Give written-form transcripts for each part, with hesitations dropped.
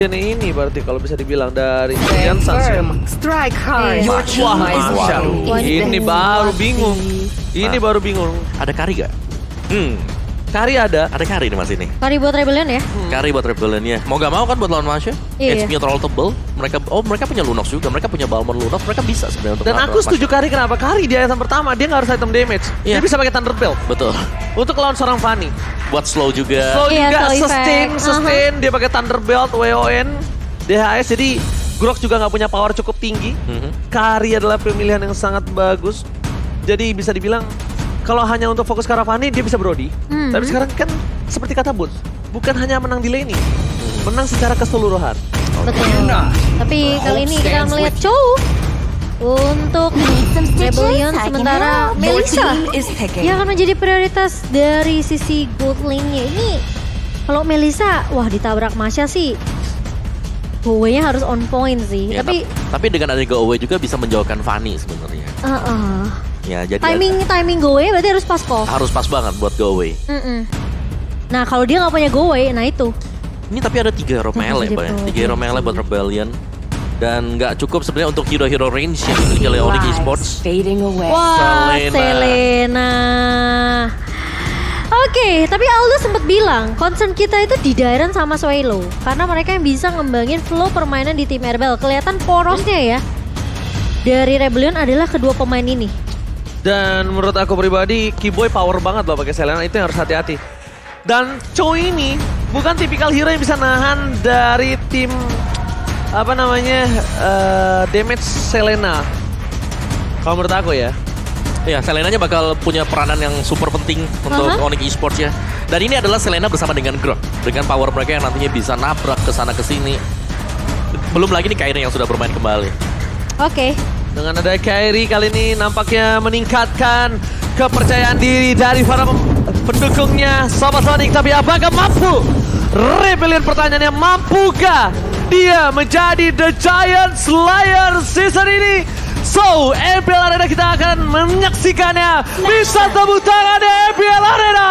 Ini berarti kalau bisa dibilang dari Giant Suns ya. Strike hard. Wah, ini baru bingung. Ini baru bingung. Ada Kari gak? Kari ada. Ada Kari nih mas ini. Kari buat Rebellion ya? Kari buat Rebellionnya. Mau gak mau kan buat lawan Masya. Iya. HP-nya terlalu tebel. Mereka punya Lunox juga. Mereka punya Balmond Lunox. Mereka bisa sebenarnya untuk Dan nabrak aku setuju Masya. Kari kenapa? Kari di item pertama dia nggak harus item damage. Iya. Dia bisa pakai Thunder Belt Betul. untuk lawan seorang Fanny. Buat slow juga. Slow Iya, juga, slow sustain, effect. sustain. Dia pakai Thunder Belt, WON, DHS. Jadi Grok juga nggak punya power cukup tinggi. Kari adalah pemilihan yang sangat bagus. Jadi bisa dibilang kalau hanya untuk fokus ke arah Fanny dia bisa Brody. Tapi sekarang kan seperti kata Boots, bukan hanya menang di laning, menang secara keseluruhan. Betul. Tapi kali ini kita melihat Chow untuk Rebellion, sementara Melissa yang akan menjadi prioritas dari sisi gold lane-nya. Ini kalau Melissa, wah ditabrak Masya sih. Go-nya harus on point sih. Ya, tapi dengan ada go away juga bisa menjauhkan Fanny sebenarnya. Ya jadi timing go-nya berarti harus pas kok. harus pas banget buat go away. Nah kalau dia nggak punya go-way, nah itu. Ini tapi ada 3 hero melee, Pak ya. 3 hero melee buat Rebellion. Dan nggak cukup sebenarnya untuk hero-hero range yang dimiliki oleh Onyx Esports. Wah, Selena. Selena. Oke, tapi Aldo sempat bilang concern kita itu di Dairon sama Swalo karena mereka yang bisa ngembangin flow permainan di tim RBL. Kelihatan porosnya ya dari Rebellion adalah kedua pemain ini. Dan menurut aku pribadi, Keyboy power banget loh pakai Selena, itu yang harus hati-hati. Dan Chow ini bukan tipikal hero yang bisa nahan dari tim apa namanya damage Selena. Kalau menurut aku ya. Ya, Selenanya bakal punya peranan yang super penting untuk Onyx Esports ya. Dan ini adalah Selena bersama dengan Grok. Dengan power mereka yang nantinya bisa nabrak ke sana ke sini. Belum lagi nih Kairi yang sudah bermain kembali. Oke. Dengan ada Kairi kali ini nampaknya meningkatkan kepercayaan diri dari para pendukungnya Sobat Sonic. Tapi apakah mampu? Rebellion pertanyaannya, mampukah dia menjadi The Giant Slayer season ini? So, EPL Arena kita akan menyaksikannya. Bisa tepuk tangan di EPL Arena.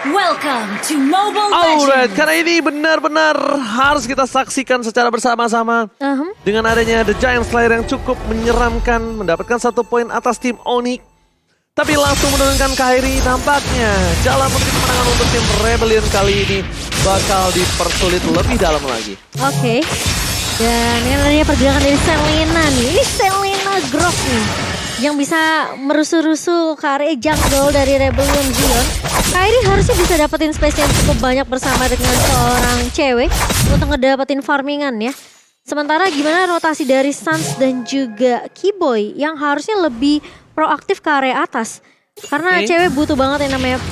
Welcome to Mobile Alright, Legends. karena ini benar-benar harus kita saksikan secara bersama-sama. Dengan adanya The Giant Slayer yang cukup menyeramkan, mendapatkan 1 poin atas tim Onyx. Tapi langsung menurunkan Kairi, nampaknya jalan menuju kemenangan untuk tim Rebellion kali ini bakal dipersulit lebih dalam lagi. Oke. Dan dengan adanya pergerakan dari Selena nih. Ini Selena Grok nih. Yang bisa merusuh-rusuh ke area jungle dari Rebellion Zion. Kairi harusnya bisa dapetin space yang cukup banyak bersama dengan seorang cewek untuk ngedapetin farmingan ya. Sementara gimana rotasi dari Suns dan juga Keyboy yang harusnya lebih proaktif ke area atas. Karena cewek butuh banget yang namanya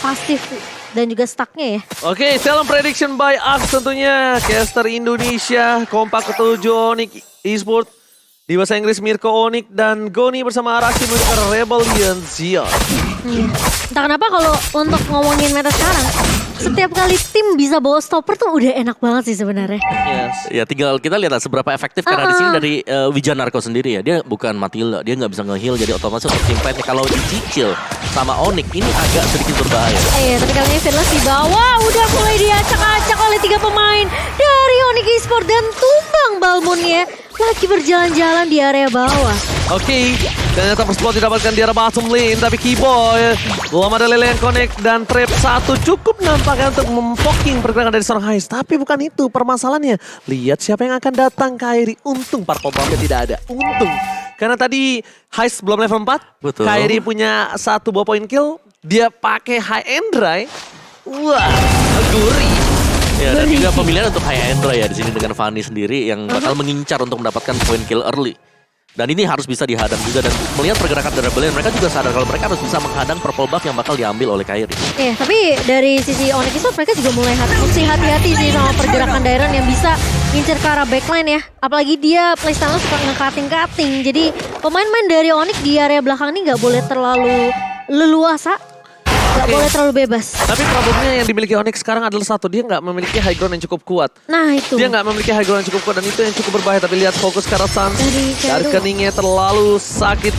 pasif dan juga stucknya ya. Oke, Salem Prediction by Axe tentunya. Caster Indonesia, kompak ketujuh Onyx Esports. Di bahasa Inggris Mirko Onyx dan Goni bersama Arashi menuju ke Rebellion Zion. Entah kenapa kalau untuk ngomongin meta sekarang, setiap kali tim bisa bawa stopper tuh udah enak banget sih sebenarnya. Yes. Ya tinggal kita lihat lah seberapa efektif karena di sini dari Wijanarko sendiri ya. Dia bukan Matilda, dia nggak bisa nge-heal jadi otomatis untuk tim fight-nya kalau dicicil sama Onyx ini agak sedikit berbahaya. Iya, tapi kali ini Fearless di bawah udah mulai diacak-acak oleh 3 pemain dari Onyx Esports dan tumbang Balmonnya lagi berjalan-jalan di area bawah. Oke, ternyata first blood didapatkan di arah bottom lane, tapi Keyboy belum ada lele yang connect dan trap 1 cukup nampaknya untuk mempoking pergerakan dari seorang Heist. Tapi bukan itu permasalahannya. Lihat siapa yang akan datang, Kairi. Untung purple buff-nya tidak ada. Untung. Karena tadi Heist belum level 4. Betul. Kairi punya 1 buah point kill. Dia pakai high and dry. Wah, gurih. Ya dan juga pemilihan untuk High Endra ya di sini dengan Fanny sendiri yang bakal mengincar untuk mendapatkan point kill early. Dan ini harus bisa dihadang juga dan melihat pergerakan dari Rebellion mereka juga sadar kalau mereka harus bisa menghadang purple buff yang bakal diambil oleh Kairi. Iya, tapi dari sisi Onyx Esports mereka juga mulai hati-hati sih sama pergerakan Dairon yang bisa ngincer ke arah backline ya. Apalagi dia playstyle suka nge-cutting-cutting. Jadi pemain-pemain dari Onyx di area belakang ini nggak boleh terlalu leluasa. Gak boleh terlalu bebas. Tapi problemnya yang dimiliki Onyx sekarang adalah satu, dia nggak memiliki high ground yang cukup kuat. Nah itu. Dia nggak memiliki high ground yang cukup kuat dan itu yang cukup berbahaya. Tapi lihat fokus ke arah Suns. Dari keningnya terlalu sakit.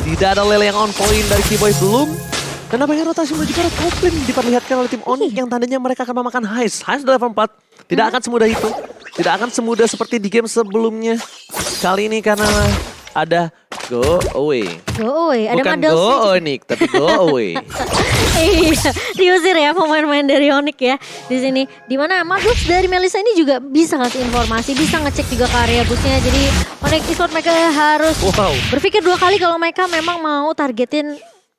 Tidak ada lele yang on point dari Keyboy belum. Dan nampaknya rotasi menuju ke arah top lane diperlihatkan oleh tim Onyx yang tandanya mereka akan memakan Heist. Heist udah level 4. Tidak akan semudah itu. Tidak akan semudah seperti di game sebelumnya. Kali ini karena ada go away. Go away, ada Bukan Madel go Sage. Onyx, tapi go away. Iya, diusir ya pemain-pemain dari Onyx ya di sini. Dimana Magus dari Melissa ini juga bisa ngasih informasi, bisa ngecek juga ke area busnya. Jadi Onyx Esports mereka harus Wow. berpikir 2 kali kalau mereka memang mau targetin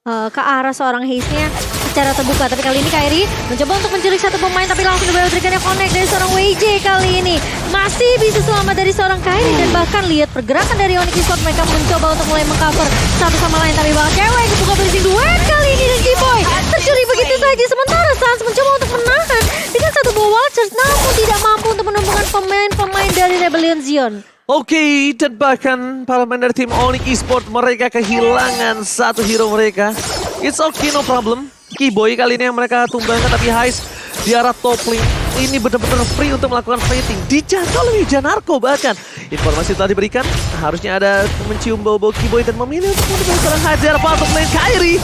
ke arah seorang Haze-nya secara terbuka. Tapi kali ini Kairi mencoba untuk menculik satu pemain, tapi langsung diberikannya connect dari seorang WJ kali ini. Masih bisa selamat dari seorang Kairi dan bahkan lihat pergerakan dari Onyx Esports, mereka mencoba untuk mulai mengcover satu sama lain. Tapi bakal cewek kebuka berisi duet kali ini dan G-Boy tercuri begitu saja. Sementara Sans mencoba untuk menahan dengan satu buah Watchers, namun tidak mampu untuk menumbuhkan pemain-pemain dari Rebellion Zion. Oke, dan bahkan para pemain dari tim Onyx Esports mereka kehilangan satu hero mereka. It's okay, no problem. Keyboy kali ini yang mereka tumbangkan, tapi Heist di arah top lane ini benar-benar free untuk melakukan fighting. Dijangkau oleh Janarko bahkan. Informasi telah diberikan, harusnya ada mencium bau-bau Keyboy dan memilih untuk menemukan seorang Hajar top lane Kairi.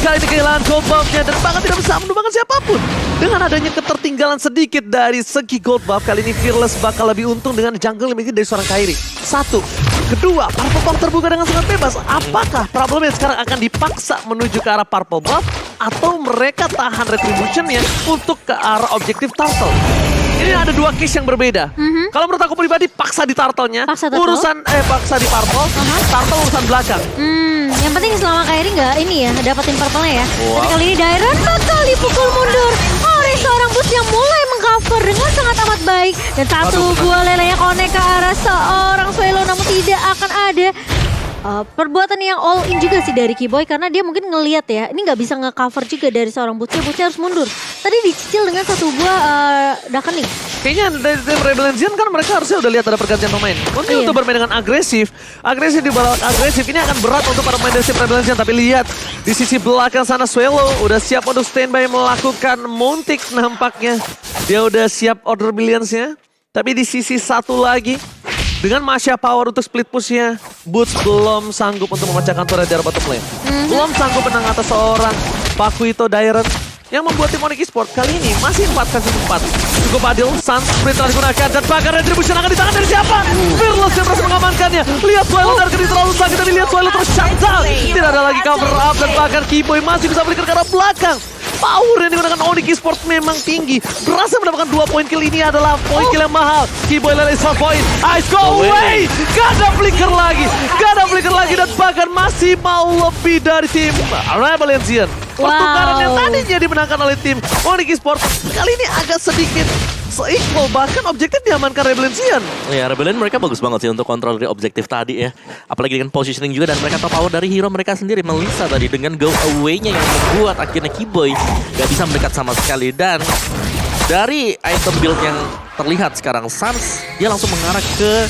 Kali ini kehilangan gold buff-nya dan bahkan tidak bisa menumbangkan siapapun. Dengan adanya ketertinggalan sedikit dari segi gold buff, kali ini Fearless bakal lebih untung dengan jungle yang dimiliki dari seorang Kairi. Satu. Kedua, Purple Buff terbuka dengan sangat bebas. Apakah problemnya sekarang akan dipaksa menuju ke arah Purple Buff atau mereka tahan retribution-nya untuk ke arah objektif Turtle? Ini ada 2 case yang berbeda. Kalau menurut aku pribadi, paksa di Turtle-nya. Paksa Turtle? Paksa di Purple, Turtle urusan belakang. Yang penting selama Kairi nggak ini ya, dapetin purple-nya ya. Wow. Tapi kali ini Dairon bakal dipukul mundur oleh seorang bus yang mulai mengcover dengan sangat amat baik. Dan satu buah lelenya connect ke arah seorang Swelo, namun tidak akan ada perbuatan yang all in juga sih dari Keyboy, karena dia mungkin ngelihat ya, ini nggak bisa nge-cover juga dari seorang Butcher harus mundur. Tadi dicicil dengan satu buah Dakening. Kayaknya dari tim Rebellion Zion kan mereka harusnya udah lihat ada pergantian pemain. Mungkin Iya. untuk bermain dengan agresif di bawah agresif ini akan berat untuk para pemain dari tim Rebellion Zion. Tapi lihat di sisi belakang sana Swelo udah siap untuk standby melakukan Muntik nampaknya. Dia udah siap order billions-nya. Tapi di sisi satu lagi dengan Masya power untuk split push-nya, Boots belum sanggup untuk memecahkan turret dari bottom lane. Belum sanggup menang atas seorang Pakuito Dairon yang membuat tim Onyx Esports kali ini masih 4-4. Cukup adil, Sans sprint telah digunakan dan bahkan retribution akan di tangan dari siapa? Fearless yang berhasil mengamankannya. Lihat Swelo dari kiri terlalu sakit, tapi lihat Swelo terus shutdown. Tidak ada lagi cover up dan bahkan Keyboy masih bisa balik ke arah belakang. Power yang digunakan Onyx Esports memang tinggi. Berhasil mendapatkan 2 poin kill, ini adalah poin kill yang mahal. Keyboy lele shot point. Ice go away. Gak ada flicker lagi dan bahkan masih mau lebih dari tim Rebellion Zion. Pertukaran yang tadinya dimenangkan oleh tim Onyx Esports kali ini agak sedikit se-equal, bahkan objektif diamankan Rebellion Zion. Ya, Rebellion mereka bagus banget sih untuk kontrol dari objektif tadi ya. Apalagi dengan positioning juga, dan mereka top power dari hero mereka sendiri. Melissa tadi dengan go away-nya yang membuat akhirnya Keyboy gak bisa mendekat sama sekali. Dan dari item build yang terlihat sekarang, Sans dia langsung mengarah ke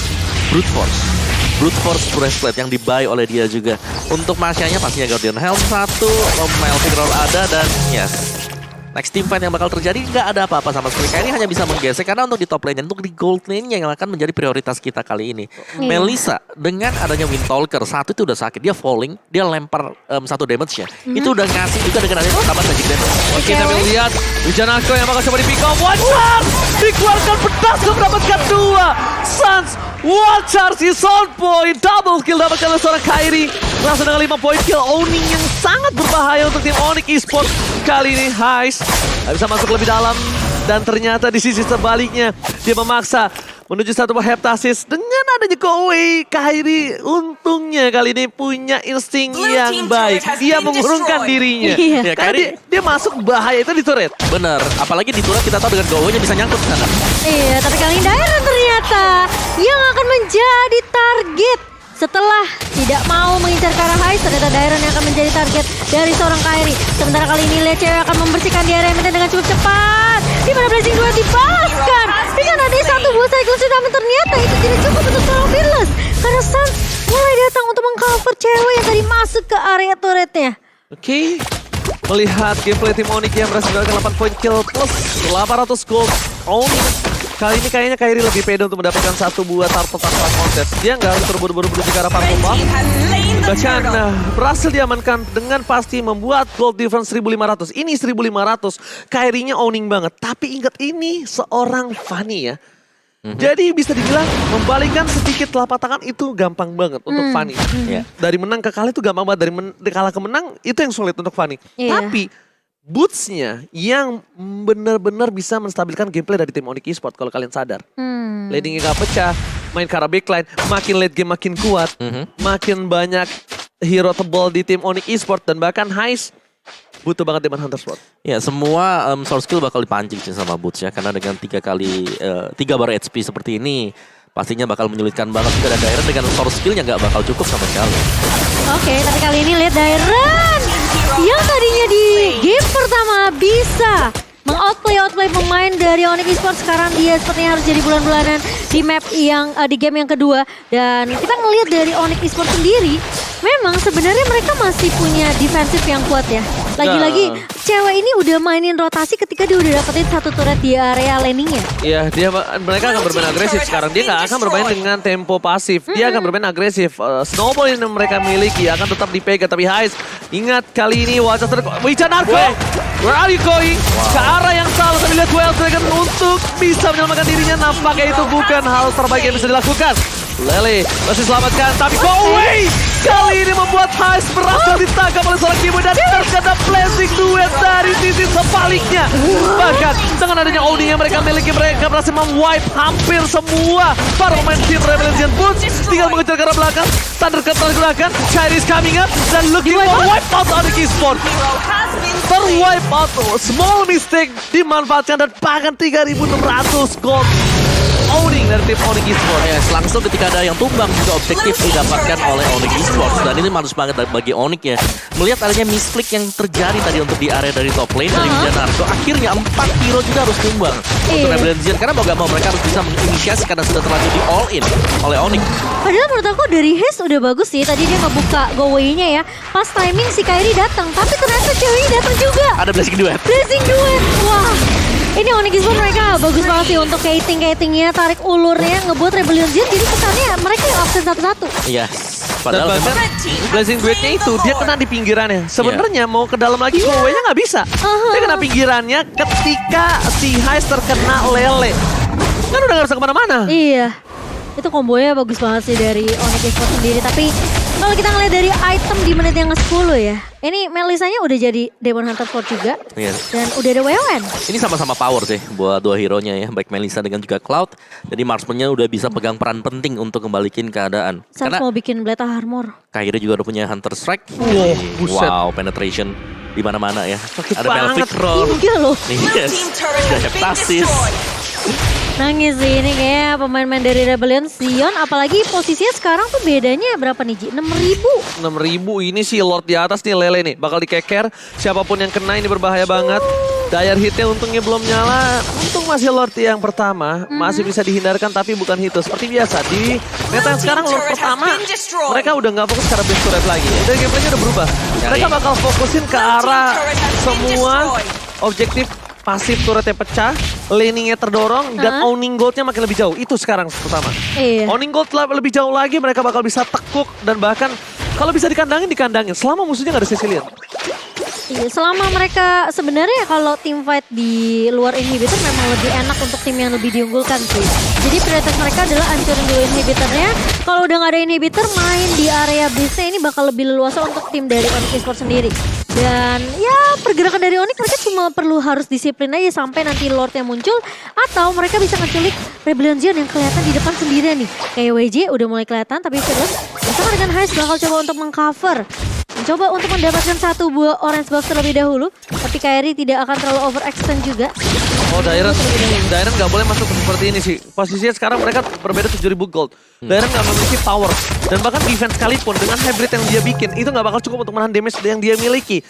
Brute Force Breastplate yang dibuy oleh dia juga. Untuk Masyanya pastinya Guardian Helm 1, Melting Roll ada, dan yes. Next team fight yang bakal terjadi nggak ada apa-apa sama sekali. Kayak ini hanya bisa menggesek karena untuk di top lane, untuk di gold lane yang akan menjadi prioritas kita kali ini. Melissa dengan adanya Windtalker, satu itu udah sakit, dia falling, dia lempar satu damage-nya. Itu udah ngasih juga dengan adanya tambahan magic damage. Oke, kita lihat Wijanako yang bakal coba di pick up. One shot! Dikeluarkan pedas untuk mendapatkan 2. Sans One charge is on point. Double kill dapatkan oleh seorang Kairi. Langsung dengan 5 poin kill. Owning yang sangat berbahaya untuk tim Onyx Esports. Kali ini Heist gak bisa masuk lebih dalam. Dan ternyata di sisi sebaliknya dia memaksa menuju satu buah heptasis. Dengan adanya go away, Kairi untungnya kali ini punya insting yang baik. Dia mengurungkan dirinya. Iya. Ya, Karena Kairi dia masuk bahaya itu di turret. bener. Apalagi di turret kita tahu dengan go-nya bisa nyangkut ke sana. Iya, tapi kali ini Dairon ternyata yang akan menjadi target. Setelah tidak mau mengincar ke arah Heist, ternyata Dairon yang akan menjadi target dari seorang Kairi. Sementara kali ini Lea cewek akan membersihkan di area midlane dengan cukup cepat. Di mana Blazing 2 dibalaskan dengan adanya satu buah cycle shoot, namun ternyata itu tidak cukup untuk seorang Fearless. Karena Sans mulai datang untuk mengcover cewek yang tadi masuk ke area turretnya. Oke, melihat gameplay tim Onyx yang berhasil mendapatkan 8 poin kill plus 800 gold. Onyx Kali ini kayaknya Kairi lebih pede untuk mendapatkan satu buah turtle tanpa kontes. Dia nggak harus terburu-buru menuju ke arah Parkour. Bahkan berhasil diamankan dengan pasti membuat gold difference 1.500. Ini 1.500. Kairinya owning banget. Tapi ingat ini seorang Fanny ya. Jadi bisa dibilang membalikkan sedikit telapak tangan itu gampang banget untuk Fanny. Ya. Dari menang ke kalah itu gampang banget. Dari kalah ke menang itu yang sulit untuk Fanny. Iya. Tapi boots-nya yang benar-benar bisa menstabilkan gameplay dari tim Onyx Esports kalau kalian sadar. Leading-nya gak pecah, main ke arah backline, makin late game makin kuat, makin banyak hero tebal di tim Onyx Esports dan bahkan Heist butuh banget Demon Hunter Sword. Ya semua source skill bakal dipancing sih sama Boots ya. Karena dengan 3 bar HP seperti ini pastinya bakal menyulitkan banget juga. Dan Dairon dengan source skillnya gak bakal cukup sama sekali. Oke, tapi kali ini lihat Dairon yang tadinya di game pertama bisa outplay pemain dari Onyx Esports. Sekarang dia sepertinya harus jadi bulan-bulanan di map yang di game yang kedua. Dan kita ngelihat dari Onyx Esports sendiri, memang sebenarnya mereka masih punya defensif yang kuat ya. Lagi-lagi cewek ini udah mainin rotasi ketika dia udah dapetin satu turret di area landingnya. Iya, mereka akan bermain agresif sekarang. Dia nggak akan bermain dengan tempo pasif. Dia akan bermain agresif. Snowball yang mereka miliki akan tetap dipegang. Tapi Heist, ingat kali ini wajah Wicca Narko. Where are you going? Ke arah yang salah. Tapi lihat Wild Dragon untuk bisa menyelamatkan dirinya. Nampaknya itu bukan hal terbaik yang bisa dilakukan. Lele masih selamatkan, tapi go away! Kali ini membuat Heist berhasil ditangkap oleh seorang Kimu dan terkena blessing duet dari sisi sebaliknya. Bahkan dengan adanya OD yang mereka miliki, mereka berhasil memwipe hampir semua para pemain tim Rebellion Boots. Tinggal mengejar ke arah belakang, Thundercat telah digunakan, Kairi is coming up dan looking for wipe out Onyx Esports. Terwipe out, small mistake dimanfaatkan dan bahkan 3.600 gold owning dari tim Onyx Esports. Yes, langsung ketika ada yang tumbang juga objektif didapatkan oleh Onyx Esports. Dan ini harus banget bagi Onyx ya. Melihat adanya misclick yang terjadi tadi untuk di area dari top lane dari Wicca Narko. Akhirnya 4 hero juga harus tumbang untuk Rebellion Zion. Karena mau gak mau mereka harus bisa menginisiasi karena sudah terlanjur di all in oleh Onyx. Padahal menurut aku dari Heist udah bagus sih. Tadi dia ngebuka go away-nya ya. Pas timing si Kairi datang. Tapi ternyata ceweknya datang juga. Ada blessing duet. Blessing duet. Wah. Ini Onyx Esports mereka bagus banget sih untuk kiting-kitingnya, tarik ulurnya, ngebuat Rebellion Zion. Jadi kesannya mereka yang absen satu-satu. Iya. Dan Padahal bahkan blessing duetnya itu dia kena di pinggirannya. Sebenarnya mau ke dalam lagi go-away-nya nggak bisa. Dia kena pinggirannya ketika si Heist terkena Lele. Kan udah nggak bisa kemana-mana. Iya. Itu kombonya bagus banget sih dari Onyx Esports sendiri. Tapi kalau kita ngeliat dari item di menit yang ke-10 ya. Ini Melisanya udah jadi Demon Hunter Sword juga. Yes. Dan udah ada WON. Ini sama-sama power sih buat dua hero-nya ya. Baik Melissa dengan juga Cloud. Jadi Marksman-nya udah bisa pegang peran penting untuk kembalikin keadaan. Sans Karena mau bikin Blade Armor. Kairi juga udah punya Hunter Strike. Wow, buset. Wow, penetration di mana-mana ya. Sakit Ada banget. Pelvic Roll. Iya loh. Yes. Ada Heptasis. Nangis sih ini kayaknya pemain-pemain dari Rebellion Zion. Apalagi posisinya sekarang tuh bedanya berapa nih Ji? 6.000. 6.000 ini si Lord di atas nih Lele nih. Bakal dikeker. Siapapun yang kena ini berbahaya banget. Dayar hitnya untungnya belum nyala. Untung masih Lord yang pertama. Masih bisa dihindarkan tapi bukan hit. Seperti biasa di meta yang sekarang Lord pertama. Mereka udah nggak fokus ke arah base turret lagi. Dan gameplaynya udah berubah. Mereka bakal fokusin ke arah semua objektif pasif turretnya pecah, laningnya terdorong, dan owning goldnya makin lebih jauh. Itu sekarang pertama. Iya. Owning gold lebih jauh lagi, mereka bakal bisa tekuk dan bahkan kalau bisa dikandangin. Selama musuhnya nggak ada Cecilion. Iya, selama mereka sebenarnya kalau tim fight di luar inhibitor memang lebih enak untuk tim yang lebih diunggulkan sih. Jadi prioritas mereka adalah hancurin dulu inhibitornya. Kalau udah nggak ada inhibitor, main di area base-nya ini bakal lebih leluasa untuk tim dari Onyx Esports sendiri. Dan ya pergerakan dari Onyx mereka cuma perlu harus disiplin aja sampai nanti Lord-nya muncul. Atau mereka bisa ngeculik Rebellion Zion yang kelihatan di depan sendirian nih. Kayak WJ udah mulai kelihatan tapi terus bersama dengan Heist bakal coba untuk mengcover. Mencoba untuk mendapatkan satu buah orange buff terlebih dahulu. Tapi Kairi tidak akan terlalu overextend juga. Oh Dairon nggak boleh masuk seperti ini sih. Posisinya sekarang mereka berbeda 7.000 gold. Dairon nggak memiliki power. Dan bahkan defense sekalipun dengan hybrid yang dia bikin. Itu nggak bakal cukup untuk menahan damage yang dia miliki.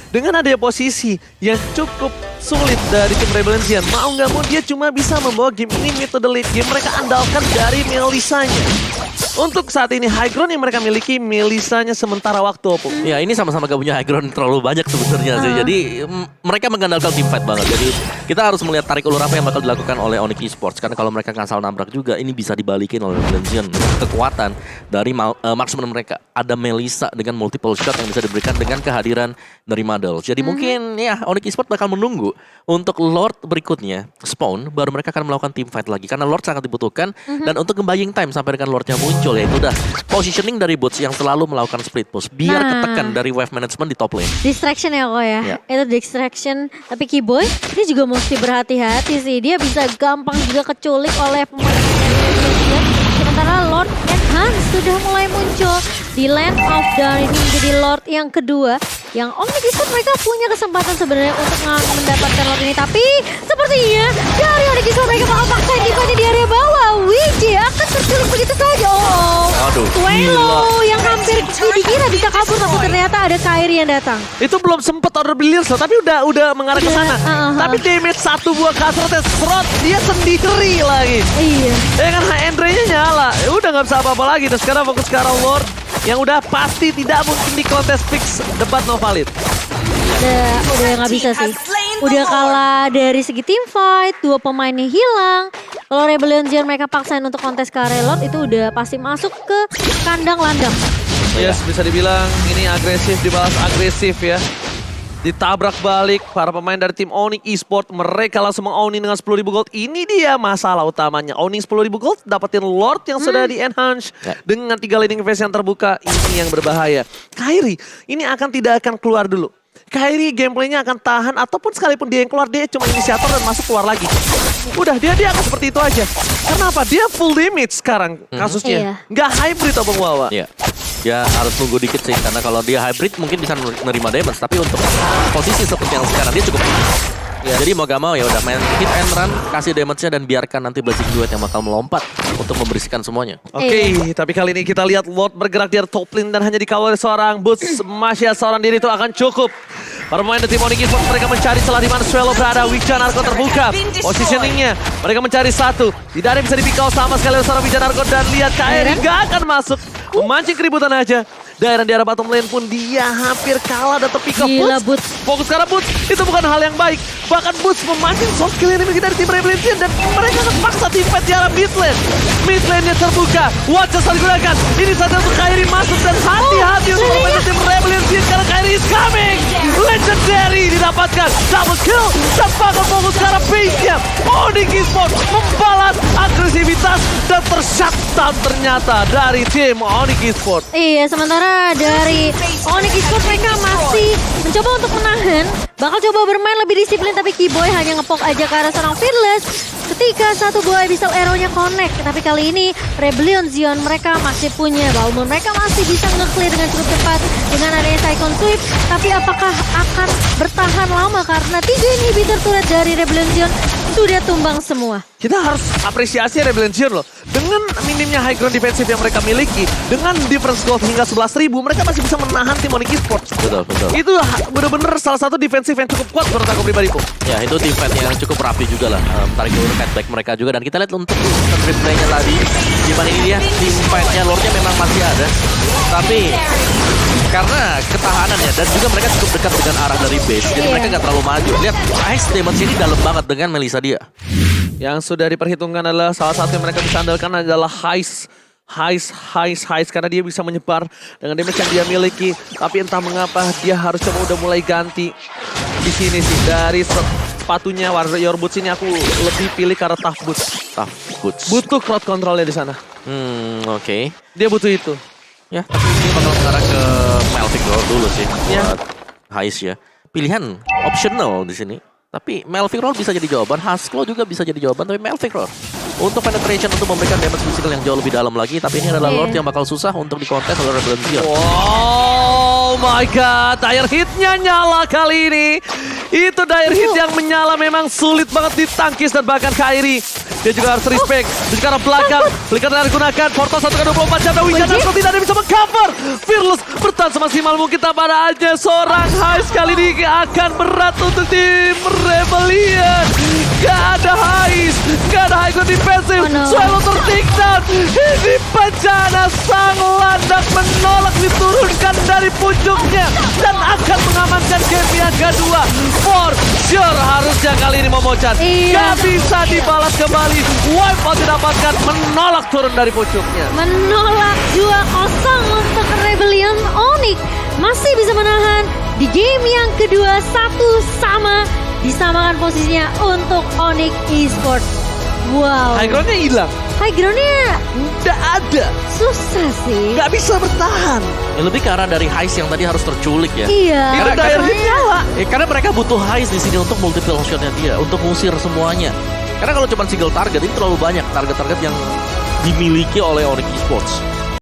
Dengan adanya posisi yang cukup sulit dari tim Rebellion Zion. Mau nggak mau dia cuma bisa membawa game ini mid to the late game. Mereka andalkan dari Melisanya. Untuk saat ini high ground yang mereka miliki, Melisanya sementara waktu Opung. Ya ini sama-sama gak punya high ground terlalu banyak sebenarnya sih. Jadi mereka mengandalkan team fight banget. Jadi kita harus melihat tarik ulur apa yang bakal dilakukan oleh Onyx Esports. Karena kalau mereka ngasal nabrak juga, ini bisa dibalikin oleh Rebellion dengan kekuatan dari marksman mereka. Ada Melisa dengan multiple shot yang bisa diberikan dengan kehadiran dari Madel. Jadi mungkin ya Onyx Esports bakal menunggu untuk Lord berikutnya spawn, baru mereka akan melakukan team fight lagi. Karena Lord sangat dibutuhkan dan untuk buying time sampai dengan Lordnya muncul, ya itu udah positioning dari Boots yang selalu melakukan split push biar ketekan dari wave management di top lane. Distraction ya kok ya. Itu distraction. Tapi Keyboy ini juga mesti berhati-hati sih. Dia bisa gampang juga keculik oleh pemain. Sementara Lord and Hans sudah mulai muncul di Land of Dawn. Ini menjadi Lord yang kedua yang Onyx Esports mereka punya kesempatan sebenarnya untuk mendapatkan Lord ini. Tapi sepertinya dari Onyx Esports mereka bakal paksain defense di area bawah. WJ akan terculik begitu saja. Aduh, Twelo yang hampir dikira bisa kabur, tapi ternyata ada Kairi yang datang. Itu belum sempet order Billions loh, tapi udah mengarah ke sana. Tapi damage satu buah kasrotnya serot dia sendiri lagi. Iya. Dengan Andre-nya nyala, udah nggak bisa apa-apa lagi. Dan sekarang fokus ke arah Lord yang udah pasti tidak mungkin di kontes fix debat no valid. Udah nggak bisa sih. Udah kalah dari segi team fight, dua pemainnya hilang. Kalau Rebellion Zion mereka paksain untuk kontes ke area Lord, itu udah pasti masuk ke kandang landang. Yes, bisa dibilang ini agresif dibalas agresif ya. Ditabrak balik para pemain dari tim Onyx Esports. Mereka langsung meng-owning dengan 10.000 gold. Ini dia masalah utamanya. Owning 10.000 gold, dapetin Lord yang sudah di-enhance. Dengan 3 laning phase yang terbuka, ini yang berbahaya. Kairi, ini tidak akan keluar dulu. Kairi gameplaynya akan tahan ataupun sekalipun dia yang keluar, dia cuma inisiator dan masuk keluar lagi. Udah, dia akan seperti itu aja. Kenapa? Dia full damage sekarang kasusnya. Nggak hybrid Abang Wawa. Iya. Dia harus tunggu dikit sih, karena kalau dia hybrid mungkin bisa menerima damage, tapi untuk posisi seperti yang sekarang dia cukup Jadi mau gak mau ya udah main hit and run, kasih damage-nya dan biarkan nanti Blazing Duet yang bakal melompat untuk membersihkan semuanya. Oke, tapi kali ini kita lihat Lord bergerak di top lane dan hanya dikawal oleh seorang Boots. Masya seorang diri itu akan cukup. Para pemain dari tim Onyx Esports mereka mencari celah di mana Swallow berada. Wicca Narko terbuka. Positioningnya mereka mencari satu. Tidak ada yang bisa dipikau sama sekali oleh seorang Wicca Narko dan lihat Kairi gak akan masuk. Memancing keributan aja. Daerah di arah bottom lane pun dia hampir kalah dan terpick up. Gila, Boots. Fokus ke arah Boots. Itu bukan hal yang baik. Bahkan Boots memancing soft kill enemy dari tim Rebellion dan mereka terpaksa tim fight di arah mid lane. Mid lane-nya terbuka. Watch saat digunakan. Ini saatnya untuk Kairi masuk dan hati-hati untuk pemain tim Rebellion karena Kairi is coming. Legendary didapatkan. Double kill. Tanpa akan fokus ke arah base-nya. Onyx Esports membalas agresivitas dan tershutdown ternyata dari tim Onyx Esports. Iya, sementara dari Onyx Esports mereka masih mencoba untuk menahan. Bakal coba bermain lebih disiplin, tapi Keyboy hanya ngepok aja ke arah seorang Fearless. Ketika satu buah bisa arrow-nya connect. Tapi kali ini Rebellion Zion mereka masih punya Balmond. Mereka masih bisa nge-clear dengan cukup cepat dengan adanya Cyclone Sweep. Tapi apakah akan bertahan lama karena 3 inhibitor turret dari Rebellion Zion sudah tumbang semua. Kita harus apresiasi Rebellion Zion loh. Dengan minimnya high ground defensif yang mereka miliki, dengan difference gold hingga 11.000, mereka masih bisa menahan tim Onyx Esports. Betul. Itu bener-bener salah satu defensif yang cukup kuat menurut aku pribadi kok. Ya itu tim fight yang cukup rapi juga lah. Tarik dulu back mereka juga. Dan kita lihat untuk replaynya tadi. Gimana ini dia, tim fight-nya Lordnya memang masih ada. Tapi karena ketahanannya dan juga mereka cukup dekat dengan arah dari base. Jadi mereka gak terlalu maju. Lihat, ice damage ini dalam banget dengan Melisa dia. Yang sudah diperhitungkan adalah salah satu yang mereka bisa andalkan adalah Heist karena dia bisa menyebar dengan damage yang dia miliki. Tapi entah mengapa dia harus coba udah mulai ganti di sini sih. Dari sepatunya Warrior Boots ini aku lebih pilih ke arah Tough Boots. Butuh crowd controlnya di sana. Oke. Dia butuh itu. Ya, tapi ini bakal mengarah ke Melvick Roll dulu sih buat Heist ya. Pilihan optional di sini. Tapi Melvick Roll bisa jadi jawaban, Haskell juga bisa jadi jawaban, tapi Melvick Roll untuk penetration untuk memberikan damage physical yang jauh lebih dalam lagi. Tapi ini adalah Lord yang bakal susah untuk dikontes oleh Rebellion Zion. Oh my god, dire hitnya nyala kali ini. Itu dire hit yang menyala memang sulit banget ditangkis dan bahkan Kairi dia juga harus respect. Di sekarang belakang, flicker dan digunakan. Portal 1x24 jam dan Wijan Narko tidak ada bisa meng-cover. Fearless bertahan semaksimal mungkin tanpa ada aja seorang Heist kali ini akan berat untuk tim Rebellion. Gak ada Hais, gak ada High Ground defensive. Oh, no. Selalu tertikam. Ini bencana, sang landak menolak diturunkan dari puncuknya dan akan mengamankan game yang kedua. For sure harusnya kali ini Momochan Iya. gak bisa dibalas kembali. Wipeout didapatkan, menolak turun dari puncuknya. Menolak 2-0 untuk Rebellion. Onyx masih bisa menahan di game yang kedua, 1-1. Disamakan posisinya untuk Onyx Esports. Wow. High ground-nya hilang, High ground-nya gak ada, susah sih. gak bisa bertahan. Ya, lebih ke arah dari Heist yang tadi harus terculik ya. Iya. Itu dire hit nyala. Karena mereka butuh Heist di sini untuk multiple shotnya dia, untuk ngusir semuanya. Karena kalau cuma single target ini terlalu banyak target-target yang dimiliki oleh Onyx Esports.